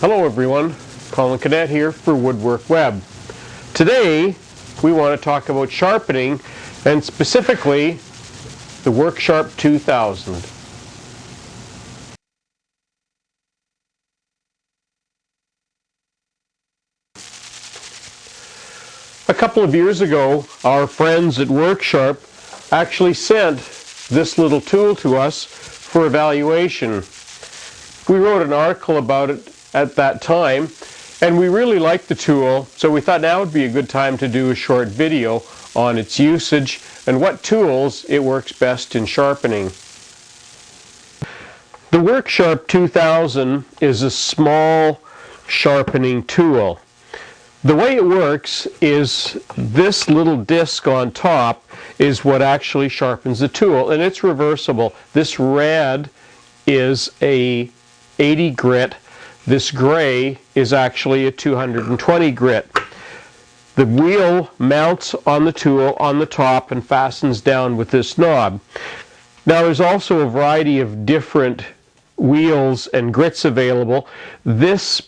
Hello everyone, Colin Cadet here for Woodwork Web. Today we want to talk about sharpening and specifically the Worksharp 2000. A couple of years ago, our friends at Worksharp actually sent this little tool to us for evaluation. We wrote an article about it at that time, and we really liked the tool, so we thought now would be a good time to do a short video on its usage and what tools it works best in sharpening. The Worksharp 2000 is a small sharpening tool. The way it works is this little disc on top is what actually sharpens the tool, and it's reversible. This red is a 80 grit. This gray is actually a 220 grit. The wheel mounts on the tool on the top and fastens down with this knob. Now there's also a variety of different wheels and grits available. This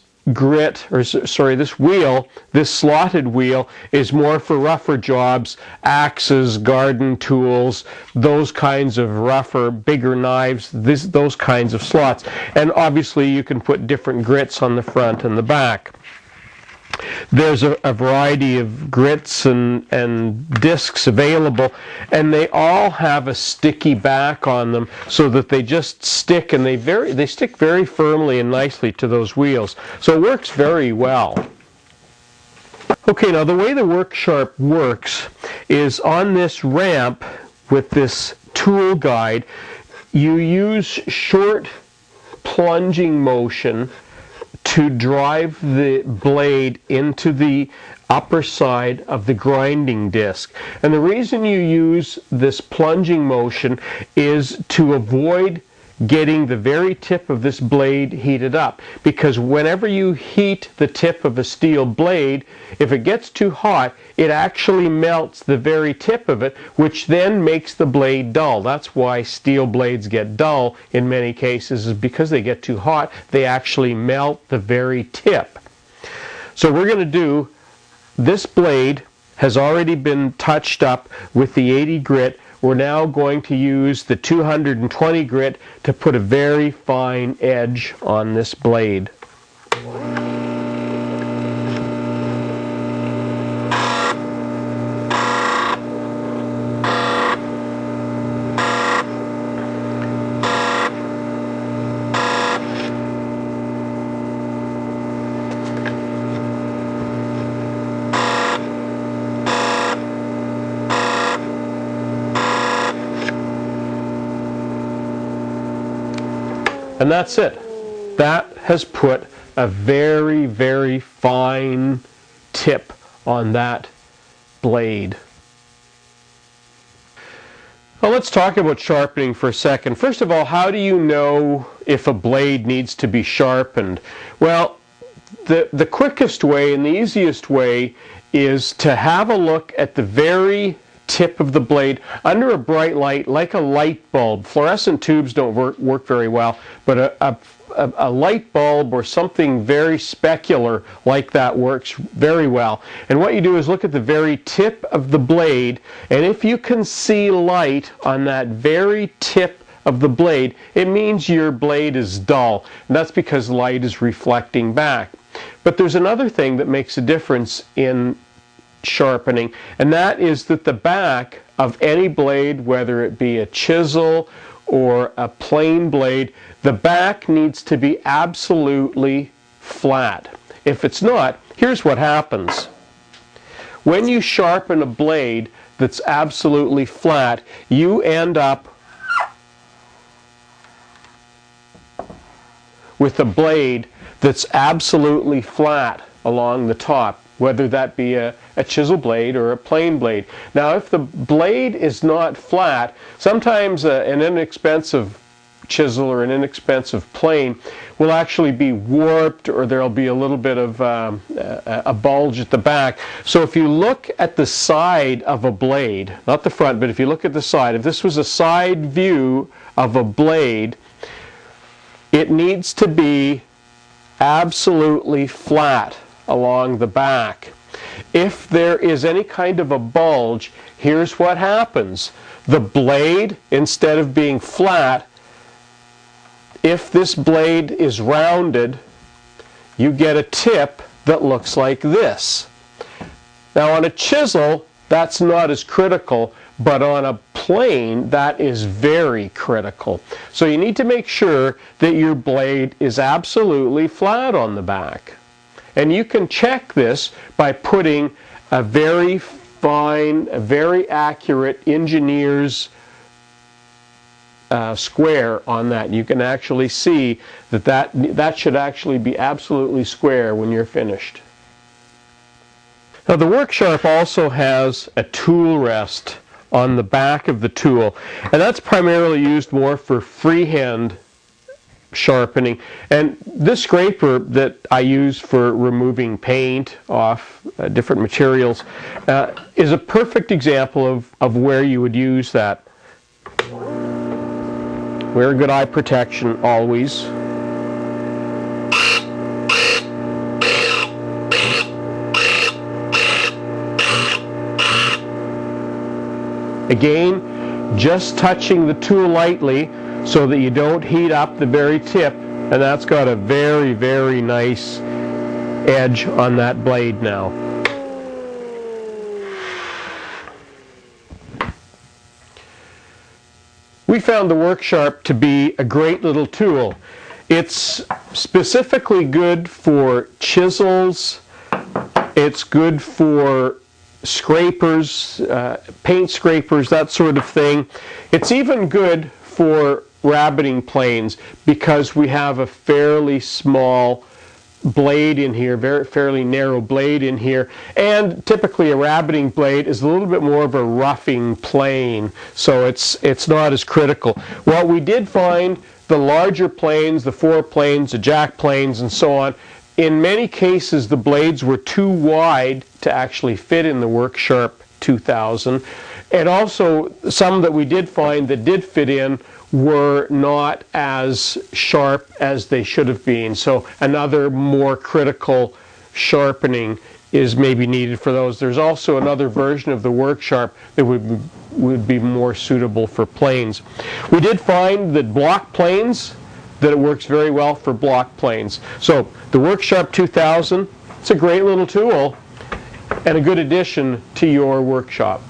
wheel, this slotted wheel, is more for rougher jobs, axes, garden tools, those kinds of rougher, bigger knives, those kinds of slots. And obviously you can put different grits on the front and the back. There's a variety of grits and discs available, and they all have a sticky back on them so that they just stick, and they stick very firmly and nicely to those wheels. So it works very well. Okay, now the way the Worksharp works is on this ramp with this tool guide, you use short plunging motion to drive the blade into the upper side of the grinding disc. And the reason you use this plunging motion is to avoid getting the very tip of this blade heated up, because whenever you heat the tip of a steel blade, if it gets too hot, it actually melts the very tip of it, which then makes the blade dull. That's why steel blades get dull in many cases, is because they get too hot. They actually melt the very tip. So we're going to do, this blade has already been touched up with the 80 grit. We're now going to use the 220 grit to put a very fine edge on this blade. And that's it. That has put a very, very fine tip on that blade. Well, let's talk about sharpening for a second. First of all, how do you know if a blade needs to be sharpened? Well, the quickest way and the easiest way is to have a look at the very tip of the blade under a bright light, like a light bulb. Fluorescent tubes don't work very well, but a light bulb or something very specular like that works very well. And what you do is look at the very tip of the blade, and if you can see light on that very tip of the blade, it means your blade is dull, and that's because light is reflecting back. But there's another thing that makes a difference in sharpening, and that is that the back of any blade, whether it be a chisel or a plain blade, the back needs to be absolutely flat. If it's not, here's what happens. When you sharpen a blade that's absolutely flat, you end up with a blade that's absolutely flat along the top, whether that be a chisel blade or a plain blade. Now, if the blade is not flat, sometimes an inexpensive chisel or an inexpensive plane will actually be warped, or there'll be a little bit of a bulge at the back. So if you look at the side of a blade, not the front, but if you look at the side, if this was a side view of a blade, it needs to be absolutely flat along the back. If there is any kind of a bulge, here's what happens. The blade, instead of being flat, if this blade is rounded, you get a tip that looks like this. Now on a chisel, that's not as critical, but on a plane, that is very critical. So you need to make sure that your blade is absolutely flat on the back. And you can check this by putting a very fine, a very accurate engineer's square on that. You can actually see that should actually be absolutely square when you're finished. Now the Worksharp also has a tool rest on the back of the tool, and that's primarily used more for freehand sharpening. And this scraper that I use for removing paint off different materials is a perfect example of where you would use that. Wear good eye protection always. Again, just touching the tool lightly so that you don't heat up the very tip, and that's got a very, very nice edge on that blade now. We found the Worksharp to be a great little tool. It's specifically good for chisels, it's good for scrapers, paint scrapers, that sort of thing. It's even good for rabbiting planes because we have a fairly small blade in here, fairly narrow blade in here, and typically a rabbiting blade is a little bit more of a roughing plane, so it's not as critical. What we did find, the larger planes, the foreplanes, the jack planes, and so on, in many cases the blades were too wide to actually fit in the Worksharp 2000, and also some that we did find that did fit in were not as sharp as they should have been. So another more critical sharpening is maybe needed for those. There's also another version of the Worksharp that would be more suitable for planes. We did find that block planes, that it works very well for block planes. So the Worksharp 2000, it's a great little tool and a good addition to your workshop.